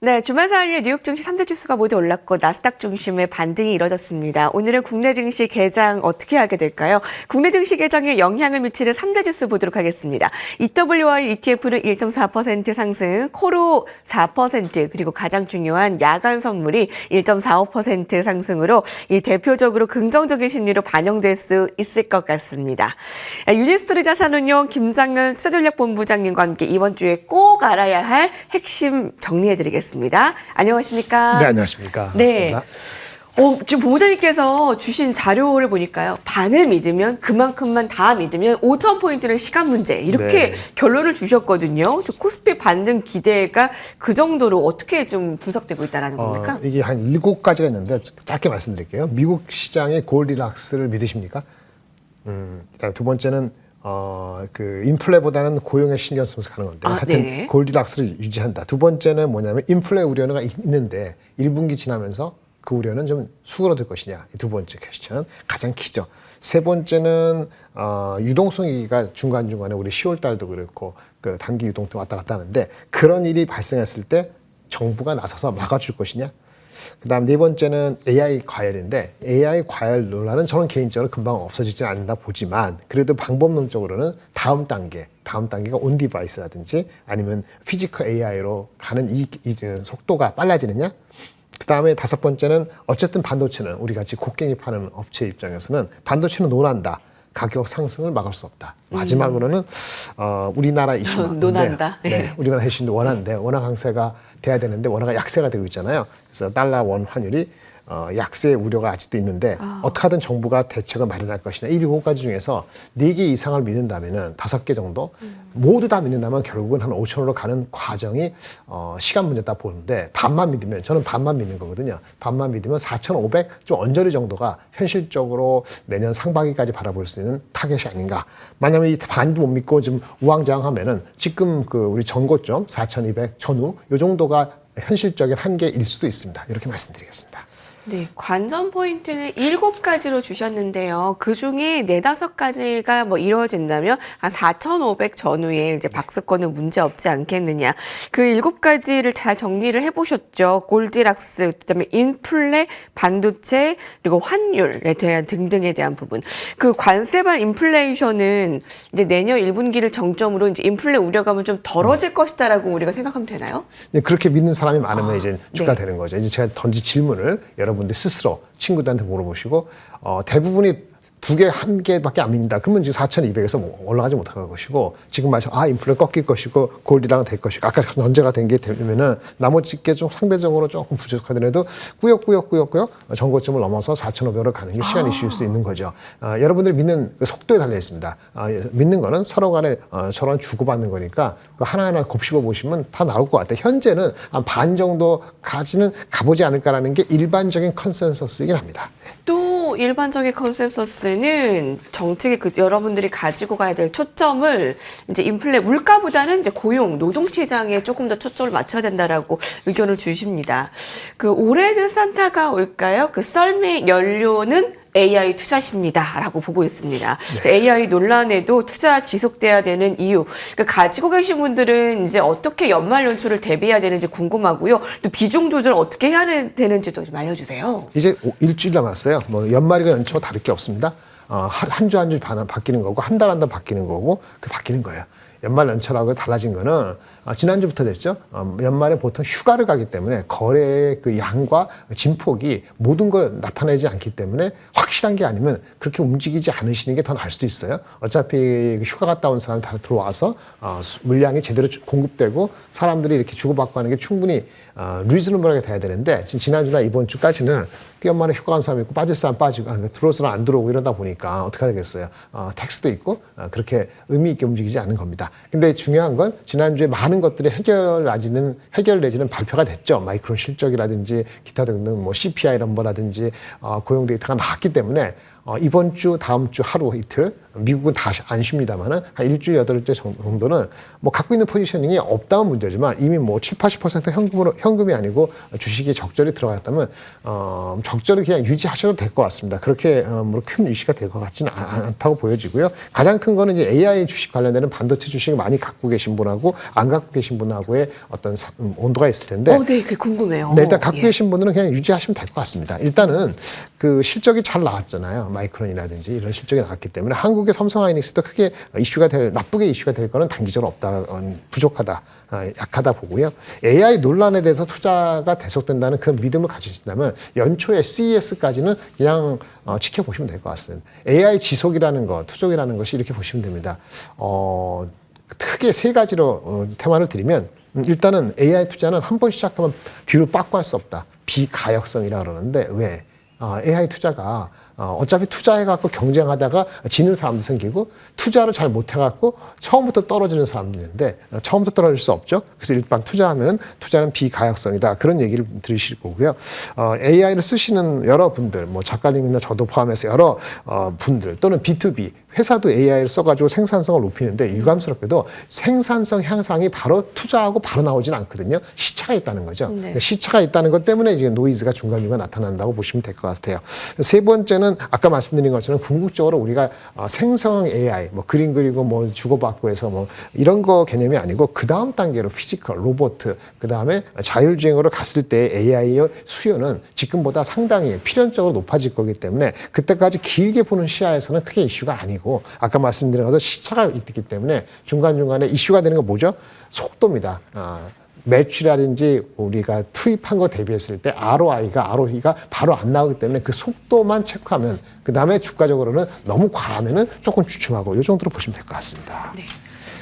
네, 주말 사이에 뉴욕 증시 3대 지수가 모두 올랐고 나스닥 중심의 반등이 이뤄졌습니다. 오늘은 국내 증시 개장 어떻게 하게 될까요? 국내 증시 개장에 영향을 미치는 3대 지수 보도록 하겠습니다. EWI ETF는 1.4% 상승, 코로 4%, 그리고 가장 중요한 야간 선물이 1.45% 상승으로 이 대표적으로 긍정적인 심리로 반영될 수 있을 것 같습니다. 유니스토리 자산운용 김장은 투자전략본부장님과 함께 이번 주에 꼭 알아야 할 핵심 정리해드리겠습니다. 안녕하십니까? 네, 안녕하십니까? 네. 반갑습니다. 지금 본부장님께서 주신 자료를 보니까요. 반을 믿으면 그만큼만 다 믿으면 5,000포인트는 시간 문제 이렇게 네. 결론을 주셨거든요. 저 코스피 반등 기대가 그 정도로 어떻게 좀 분석되고 있다는 겁니까? 이게 한 7가지가 있는데 짧게 말씀드릴게요. 미국 시장의 골디락스를 믿으십니까? 그다음에 두 번째는 그 인플레보다는 고용에 신경 쓰면서 가는 건데 하여튼 네네. 골디락스를 유지한다. 두 번째는 뭐냐면 인플레 우려가 있는데 1분기 지나면서 그 우려는 좀 수그러들 것이냐. 이 두 번째 퀘스천 가장 키죠. 세 번째는 유동성위기가 중간중간에 우리 10월 달도 그렇고 그 단기 유동도 왔다 갔다 하는데 그런 일이 발생했을 때 정부가 나서서 막아줄 것이냐. 그다음 네 번째는 AI 과열인데 AI 과열 논란은 저는 개인적으로 금방 없어지지 않는다 보지만 그래도 방법론적으로는 다음 단계가 온 디바이스라든지 아니면 피지컬 AI로 가는 이 속도가 빨라지느냐. 그다음에 다섯 번째는 어쨌든 반도체는 우리 같이 곡괭이 파는 업체 입장에서는 반도체는 논한다. 가격 상승을 막을 수 없다. 마지막으로는 우리나라 이슈인데 논한다. 네, 우리나라 이슈인데 원화인데 원화 강세가 돼야 되는데 원화가 약세가 되고 있잖아요. 그래서 달러 원 환율이 약세 우려가 아직도 있는데 어떻게 하든 정부가 대책을 마련할 것이냐. 이 7가지 중에서 4개 이상을 믿는다면은 5개 정도 모두 다 믿는다면 결국은 한 5천원으로 가는 과정이 시간 문제다 보는데 반만 믿으면 저는 반만 믿는 거거든요. 반만 믿으면 4,500 좀 언저리 정도가 현실적으로 내년 상반기까지 바라볼 수 있는 타겟이 아닌가. 만약에 이 반도 못 믿고 좀 우왕좌왕하면은 지금 그 우리 전고점 4,200 전후 요 정도가 현실적인 한계일 수도 있습니다. 이렇게 말씀드리겠습니다. 네, 관전 포인트는 7가지로 주셨는데요. 그 중에 4-5가지가 뭐 이루어진다면 한 4,500 전후에 이제 박스권은 문제 없지 않겠느냐. 그 7가지를 잘 정리를 해보셨죠. 골디락스, 그다음에 인플레, 반도체, 그리고 환율에 대한 등등에 대한 부분. 그 관세발 인플레이션은 이제 내년 1분기를 정점으로 이제 인플레 우려감은 좀 덜어질 것이다라고 우리가 생각하면 되나요? 네, 그렇게 믿는 사람이 많으면 이제 주가 네. 되는 거죠. 이제 제가 던진 질문을 여러분들 스스로 친구들한테 물어보시고 대부분이 2개, 1개밖에 안 믿는다. 그러면 지금 4,200에서 올라가지 못할 것이고 지금 말씀 인플레 꺾일 것이고 골디락은 될 것이고 아까 전제가 된 게 되면은 나머지 게 좀 상대적으로 조금 부족하더라도 꾸역꾸역 전고점을 넘어서 4,500으로 가는 게 시간이 쉴 수 있는 거죠. 여러분들이 믿는 그 속도에 달려 있습니다. 믿는 거는 서로 간에 서로 주고받는 거니까 하나하나 곱씹어 보시면 다 나올 것 같아요. 현재는 한 반 정도까지는 가보지 않을까라는 게 일반적인 컨센서스이긴 합니다. 또 일반적인 컨센서스는 정책의 여러분들이 가지고 가야 될 초점을 이제 인플레 물가보다는 이제 고용, 노동 시장에 조금 더 초점을 맞춰야 된다라고 의견을 주십니다. 그 올해는 산타가 올까요? 그 썰매 연료는 AI 투자십니다라고 보고 있습니다. 네. AI 논란에도 투자 지속돼야 되는 이유. 그러니까 가지고 계신 분들은 이제 어떻게 연말 연초를 대비해야 되는지 궁금하고요. 또 비중 조절 어떻게 해야 되는지도 좀 알려주세요. 이제 일주일 남았어요. 뭐 연말이가 연초가 다를 게 없습니다. 한 주 한 주 바뀌는 거고 한 달 한 달 바뀌는 거고 그 바뀌는 거예요. 연말 연초라고 달라진 거는 지난주부터 됐죠. 연말에 보통 휴가를 가기 때문에 거래의 그 양과 진폭이 모든 걸 나타내지 않기 때문에 확실한 게 아니면 그렇게 움직이지 않으시는 게 더 나을 수도 있어요. 어차피 휴가 갔다 온 사람이 다 들어와서 물량이 제대로 공급되고 사람들이 이렇게 주고받고 하는 게 충분히 리즈너블하게 돼야 되는데 지난주나 이번 주까지는 연말에 휴가 간 사람이 있고 빠질 사람 빠지고 들어올 사람 안 들어오고 이러다 보니까 어떻게 하겠어요. 텍스도 있고 그렇게 의미 있게 움직이지 않는 겁니다. 근데 중요한 건 지난주에 많은 것들이 해결 내지는 발표가 됐죠. 마이크론 실적이라든지 기타 등등 뭐 CPI 넘버라든지 고용 데이터가 나왔기 때문에 이번 주, 다음 주 하루 이틀, 미국은 다 안 쉽니다만은 한 일주일, 8일째 정도는 뭐 갖고 있는 포지셔닝이 없다면 문제지만 이미 뭐 7, 80% 현금이 아니고 주식이 적절히 들어갔다면 적절히 그냥 유지하셔도 될 것 같습니다. 그렇게 뭐 큰 이슈가 될 것 같지는 않다고 보여지고요. 가장 큰 거는 이제 AI 주식 관련되는 반도체 주식을 많이 갖고 계신 분하고 안 갖고 계신 분하고의 어떤 온도가 있을 텐데. 네, 그게 궁금해요. 네, 일단 갖고 계신 분들은 그냥 유지하시면 될 것 같습니다. 일단은 그 실적이 잘 나왔잖아요. 마이크론이라든지 이런 실적이 나왔기 때문에 한국의 삼성하이닉스도 크게 나쁘게 이슈가 될 거는 단기적으로 없다, 부족하다, 약하다 보고요. AI 논란에 대해서 투자가 대속된다는 그 믿음을 가지신다면 연초에 CES까지는 그냥 지켜보시면 될 것 같습니다. AI 지속이라는 것, 투족이라는 것이 이렇게 보시면 됩니다. 크게 세 가지로 테마를 드리면 일단은 AI 투자는 한 번 시작하면 뒤로 빠꾸 할 수 없다. 비가역성이라 그러는데 왜? AI 투자가 어차피 투자해갖고 경쟁하다가 지는 사람도 생기고 투자를 잘 못해갖고 처음부터 떨어지는 사람도 있는데 처음부터 떨어질 수 없죠. 그래서 일반 투자하면은 투자는 비가역성이다. 그런 얘기를 들으실 거고요. AI를 쓰시는 여러분들, 뭐 작가님이나 저도 포함해서 여러 분들 또는 B2B 회사도 AI를 써가지고 생산성을 높이는데 유감스럽게도 생산성 향상이 바로 투자하고 바로 나오지는 않거든요. 시차가 있다는 거죠. 네. 시차가 있다는 것 때문에 이제 노이즈가 중간중간 나타난다고 보시면 될 것 같아요. 세 번째는 아까 말씀드린 것처럼 궁극적으로 우리가 생성 AI, 뭐 그림 그리고 뭐 주고받고 해서 뭐 이런 거 개념이 아니고 그 다음 단계로 피지컬, 로봇, 그 다음에 자율주행으로 갔을 때 AI의 수요는 지금보다 상당히 필연적으로 높아질 거기 때문에 그때까지 길게 보는 시야에서는 크게 이슈가 아니고 아까 말씀드린 것처럼 시차가 있기 때문에 중간중간에 이슈가 되는 건 뭐죠? 속도입니다. 매출이라든지 우리가 투입한 거 대비했을 때 ROI가 바로 안 나오기 때문에 그 속도만 체크하면 그 다음에 주가적으로는 너무 과하면은 조금 주춤하고 이 정도로 보시면 될 것 같습니다. 네.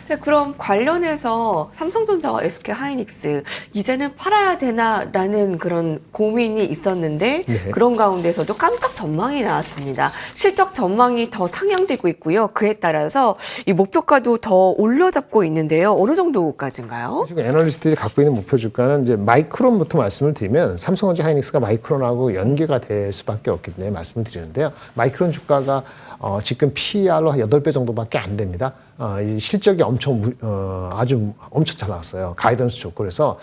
자, 그럼 관련해서 삼성전자와 SK하이닉스 이제는 팔아야 되나라는 그런 고민이 있었는데 네. 그런 가운데서도 깜짝 전망이 나왔습니다. 실적 전망이 더 상향되고 있고요. 그에 따라서 이 목표가도 더 올려잡고 있는데요. 어느 정도까지인가요? 지금 애널리스트들이 갖고 있는 목표 주가는 이제 마이크론부터 말씀을 드리면 삼성전자 하이닉스가 마이크론하고 연계가 될 수밖에 없기 때문에 말씀을 드리는데요. 마이크론 주가가 지금 PER로 한 8배 정도밖에 안 됩니다. 이 실적이 아주 엄청 잘 나왔어요. 가이던스 좋고 그래서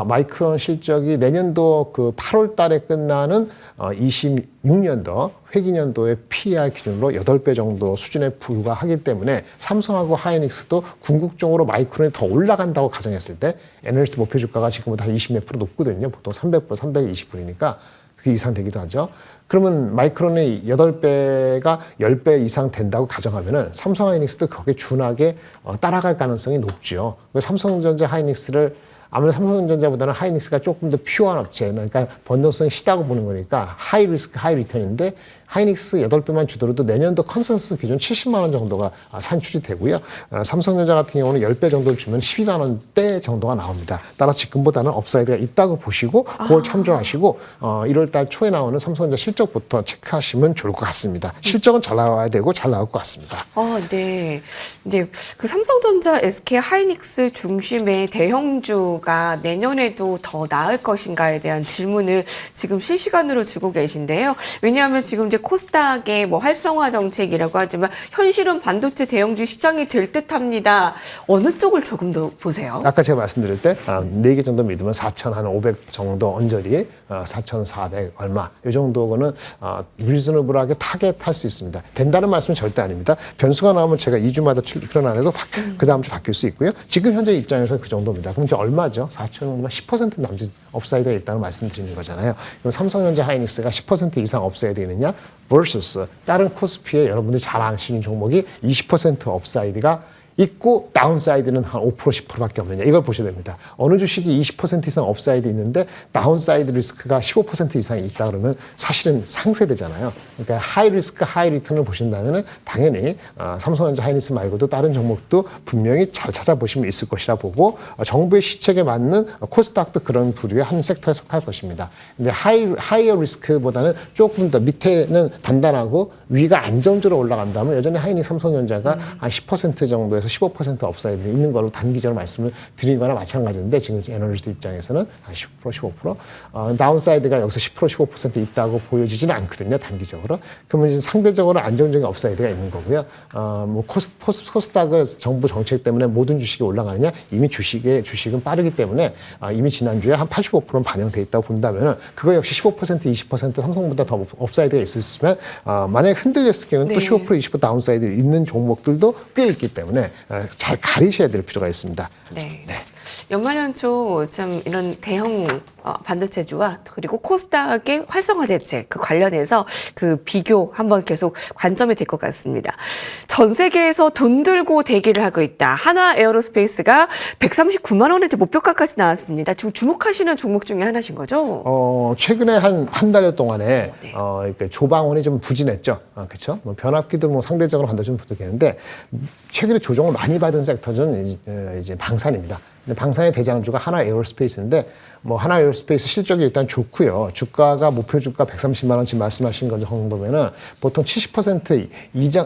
마이크론 실적이 내년도 그 8월 달에 끝나는 26년도 회기년도의 PER 기준으로 8배 정도 수준에 불과하기 때문에 삼성하고 하이닉스도 궁극적으로 마이크론이 더 올라간다고 가정했을 때 애널리스트 목표 주가가 지금보다 한 20몇 % 높거든요. 보통 300불, 320불이니까 그 이상 되기도 하죠. 그러면 마이크론의 8배가 10배 이상 된다고 가정하면은 삼성하이닉스도 거기에 준하게 따라갈 가능성이 높죠. 그래서 삼성전자 하이닉스를 아무래도 삼성전자보다는 하이닉스가 조금 더 퓨어한 업체, 그러니까 번동성이 시다고 보는 거니까 하이 리스크, 하이 리턴인데 하이닉스 8배만 주더라도 내년도 컨센서스 기준 70만 원 정도가 산출이 되고요. 삼성전자 같은 경우는 10배 정도를 주면 12만 원대 정도가 나옵니다. 따라 지금보다는 업사이드가 있다고 보시고 그걸 참조하시고 1월 달 초에 나오는 삼성전자 실적부터 체크하시면 좋을 것 같습니다. 실적은 잘 나와야 되고 잘 나올 것 같습니다. 네. 네. 그 삼성전자, SK하이닉스 중심의 대형주가 내년에도 더 나을 것인가에 대한 질문을 지금 실시간으로 주고 계신데요. 왜냐하면 지금 이제 코스닥의 뭐 활성화 정책이라고 하지만 현실은 반도체 대형주 시장이 될 듯합니다. 어느 쪽을 조금 더 보세요? 아까 제가 말씀드릴 때 4개 정도 믿으면 4,500 정도 언저리, 4,400 얼마 이 정도는 리즈너블하게 타겟할 수 있습니다. 된다는 말씀은 절대 아닙니다. 변수가 나오면 제가 2주마다 출근 안 해도 그 다음 주 바뀔 수 있고요. 지금 현재 입장에서는 그 정도입니다. 그럼 이제 얼마죠? 4,000원 10% 남짓 업사이드가 있다는 말씀드리는 거잖아요. 그럼 삼성전자 하이닉스가 10% 이상 업사이드 있느냐? versus 다른 코스피에 여러분들이 잘 아시는 종목이 20% 업사이드가 있고 다운사이드는 한 5% 10%밖에 없느냐 이걸 보셔야 됩니다. 어느 주식이 20% 이상 업사이드 있는데 다운사이드 리스크가 15% 이상이 있다 그러면 사실은 상쇄되잖아요. 그러니까 하이 리스크 하이 리턴을 보신다면 당연히 삼성전자 하이닉스 말고도 다른 종목도 분명히 잘 찾아보시면 있을 것이라 보고 정부의 시책에 맞는 코스닥도 그런 부류의 한 섹터에 속할 것입니다. 근데 하이어 리스크보다는 조금 더 밑에는 단단하고 위가 안정적으로 올라간다면 여전히 하이닉스 삼성전자가 한 10% 정도에서 15% 업사이드 있는 걸로 단기적으로 말씀을 드린 거나 마찬가지인데 지금 애널리스트 입장에서는 한 10%, 15%. 다운사이드가 여기서 10%, 15% 있다고 보여지지는 않거든요. 단기적으로. 그러면 이제 상대적으로 안정적인 업사이드가 있는 거고요. 뭐 코스닥은 정부 정책 때문에 모든 주식이 올라가느냐? 이미 주식은 빠르기 때문에 이미 지난주에 한 85%는 반영돼 있다고 본다면은 그거 역시 15%, 20% 삼성보다 더 업사이드가 있었으면 만약에 흔들렸을 경우는 또 15%, 20% 다운사이드 있는 종목들도 꽤 있기 때문에 잘 가리셔야 될 필요가 있습니다. 네. 연말연초 참 이런 대형 반도체주와 그리고 코스닥의 활성화 대책 그 관련해서 그 비교 한번 계속 관점이 될 것 같습니다. 전 세계에서 돈 들고 대기를 하고 있다. 한화 에어로스페이스가 139만 원의 목표가까지 나왔습니다. 지금 주목하시는 종목 중에 하나신 거죠? 최근에 한 달 동안에 조방원이 좀 부진했죠. 그렇죠? 뭐 변압기도 뭐 상대적으로 반도 좀 부족했는데 최근에 조정을 많이 받은 섹터는 이제 방산입니다. 근데 방산의 대장주가 한화 에어로스페이스인데 뭐 한화 에어로스페이스 실적이 일단 좋고요. 주가가 목표 주가 130만 원 지금 말씀하신 것 정도면은 보통 70%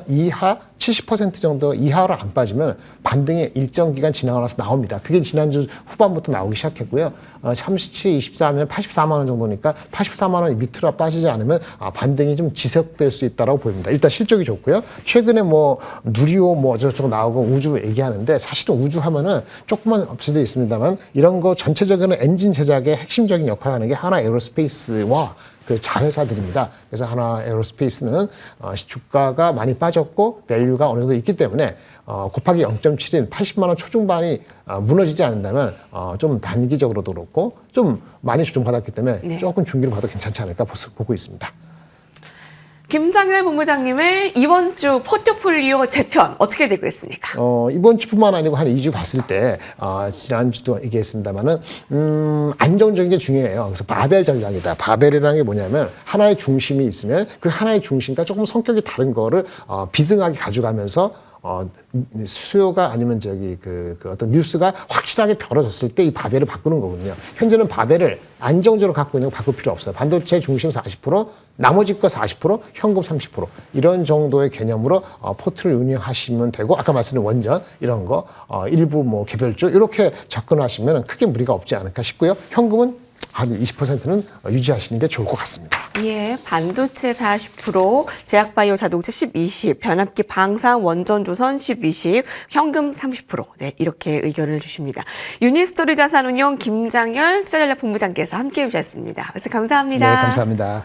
이하 70% 정도 이하로 안 빠지면 반등이 일정 기간 지나고 나서 나옵니다. 그게 지난주 후반부터 나오기 시작했고요. 37, 24면 84만 원 정도니까 84만 원 밑으로 빠지지 않으면 반등이 좀 지속될 수 있다고 보입니다. 일단 실적이 좋고요. 최근에 뭐 누리호 뭐 어쩌고저쩌고 나오고 우주 얘기하는데 사실은 우주 하면은 조그만 업체도 있습니다만 이런 거 전체적으로 엔진 제작의 핵심적인 역할을 하는 게 하나 에어로스페이스와 그 자회사들입니다. 그래서 하나 에어로스페이스는 주가가 많이 빠졌고 밸류가 어느 정도 있기 때문에 곱하기 0.7인 80만 원 초중반이 무너지지 않는다면 좀 단기적으로도 그렇고 좀 많이 조정받았기 때문에 조금 중기로 봐도 괜찮지 않을까 보고 있습니다. 김장열 본부장님의 이번 주 포트폴리오 재편 어떻게 되고 있습니까? 이번 주뿐만 아니고 한 2주 봤을 때 지난주도 얘기했습니다만은 안정적인 게 중요해요. 그래서 바벨 전략이다. 바벨이라는 게 뭐냐면 하나의 중심이 있으면 그 하나의 중심과 조금 성격이 다른 거를 비등하게 가져가면서 수요가 아니면 그 어떤 뉴스가 확실하게 벌어졌을 때 이 바벨을 바꾸는 거거든요. 현재는 바벨을 안정적으로 갖고 있는 거 바꿀 필요 없어요. 반도체 중심 40%, 나머지 거 40%, 현금 30% 이런 정도의 개념으로 포트를 운영하시면 되고 아까 말씀드린 원전 이런 거 일부 뭐 개별주 이렇게 접근하시면 크게 무리가 없지 않을까 싶고요. 현금은 한 20%는 유지하시는 게 좋을 것 같습니다. 예, 반도체 40%, 제약바이오 자동차 10, 20, 변압기 방산 원전 조선 10, 20, 현금 30%. 네, 이렇게 의견을 주십니다. 유니스토리 자산운용 김장열 투자전략 본부장께서 함께해 주셨습니다. 그래서 감사합니다. 네, 감사합니다.